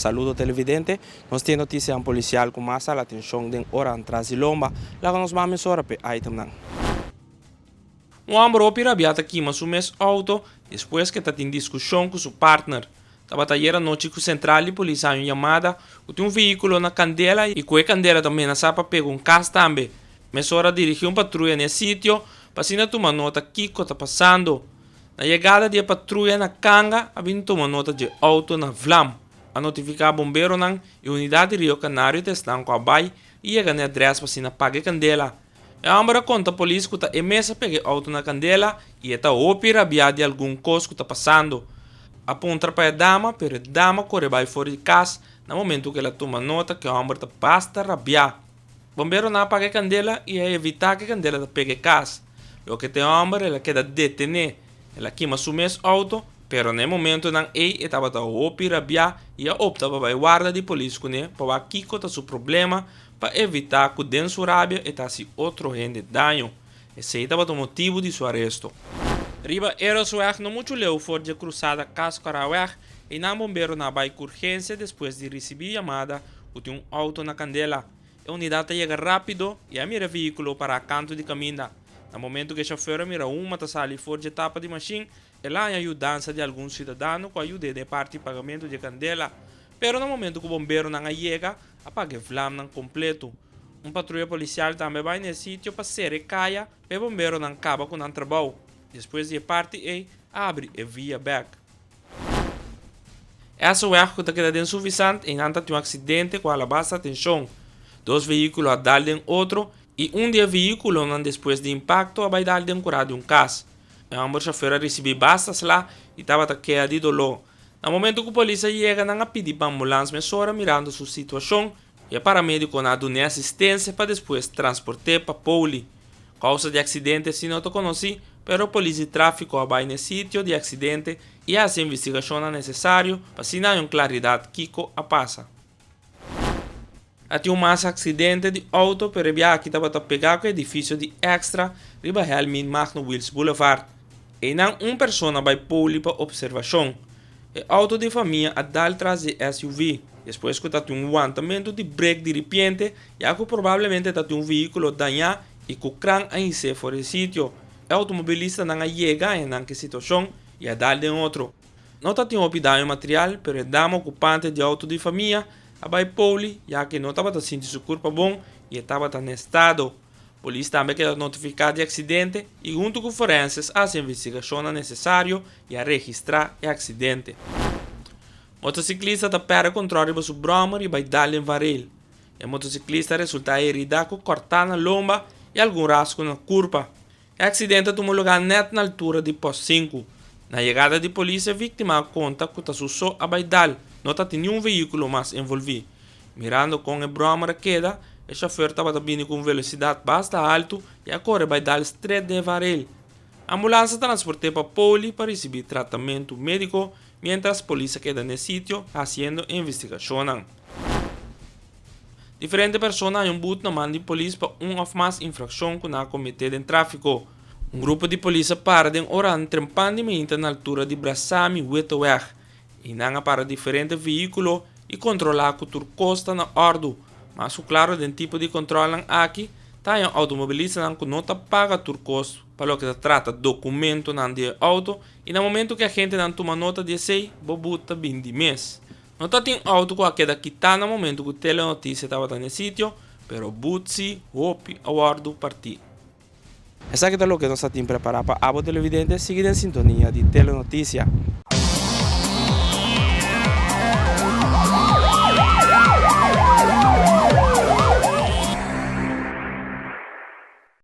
Saludo televidente, nós temos notícia policial com mais a atenção de hora atrás de lomba, lá nós vamos hora para item não. Um homem pirabiata queima seu mês auto depois que está em discussão com seu partner. Estava ayer noite com o central de polícia em chamada, que tem veículo na Candela e com a Candela também na sapa pegou carro também. Mas hora dirigiu patrulha nesse sítio, para tomar nota que está passando. Na chegada da patrulha na Canga, havia tomado nota de auto na Vlam. A notificar bombeiro não e unidade de Rio Canário testam com a bai e chega na adresse para pagar Candela. A ambra conta a polícia que está emessa pegar auto na Candela e está opira de algum coisa que está passando. Aponta para a dama, pero a dama corre vai fora de casa no momento que ela toma nota que a ambra está basta rabiar. Bombeiro não apaga a Candela e evita que a Candela pegue casa. O que tem a ambra ela queda detener. Ela queima seu mês auto, pero no momento não estava a opira e a opta para a guarda de polícia para que está seu problema para evitar que dentro sua rábia e outro gente dano. Esse estava o motivo de seu arresto. Riba era o weg não muito leu fora de cruzada Cascaraweg e não bombeiro na baia urgência depois de receber chamada que tem auto na Candela. A unidade chega rápido e a mira veículo para canto de caminho. No momento que o chofer mira uma tassali fora de etapa de machine, ela é a ajudança de algum cidadão com a ajuda de parte de pagamento de Candela. Pero no momento que o bombeiro não chega, apaga o flam completo. Patrulha policial também vai nesse sítio para ser caia, e o bombeiro não acaba com o trabalho. Depois de parte abre e via back. Essa é que está insuficiente e não tem um acidente com a baixa tensão. Dois veículos a dar em outro e dia veículo não depois de impacto vai dar em curado de um caso. O homem chofer recebeu bastas lá e estava queda de dolor. No momento que a polícia chega, não pede para a ambulância mesora mirando sua situação e o paramédico não dá assistência para depois transportar para Poli. Causa de acidente se não conhece, mas a polícia de tráfico vai no sítio de acidente e essa investigação é necessária para se não claridade que a passa. Há um mais acidente de auto para a que estava pegado com o edifício de Extra riba Helmin Magno Wills Boulevard. E não uma pessoa vai Poli para observação. O auto de família a dar atrás de SUV. Depois que está um levantamento de break de repente, já que provavelmente está um veículo danhado e que o crânio ainda fora do sítio. O automobilista não chega em que situação e a dar de outro. Não está um opidão material, mas a dama ocupante de auto de família a vai Poli, já que não estava sentindo seu corpo bom e estava em estado. A polícia também quer notificar de acidente e junto com forenses a investigação necessária e a registrar o acidente. O motociclista está para controle do seu broma e vai dar em varil. O motociclista resulta herido com cortar na lomba e algum rasgo na curva. O acidente tomou lugar net na altura de Post 5. Na chegada de polícia, a vítima conta que está só a Baidal, não tem nenhum veículo mais envolvido. Mirando com a broma da queda, o chofer estava vindo com velocidade bastante alta e a corre Baidal estreito de Varel. A ambulância transportou para Poli para receber tratamento médico, mientras a polícia queda no sítio fazendo investigação. Diferentes pessoas han boot na mão de polícia para uma ou mais infrações que não cometido em tráfico. Um grupo de polícia para de oran trempandamente na altura de Brasami Wetoweg e não para diferentes veículos e controlar que o costa na ordem. Mas o claro de tipo de controle aqui, tá um automobilista que não paga o custo para o que trata documento de auto e no momento que a gente não toma nota de sei, bobuta bem de mês. Não tem auto com a queda que está no momento que o telenotícia estava no sítio, pero butsi, hopi, aguardo partir. Essa aqui é o que nós temos preparado para a televidente, seguir em sintonia de telenotícia.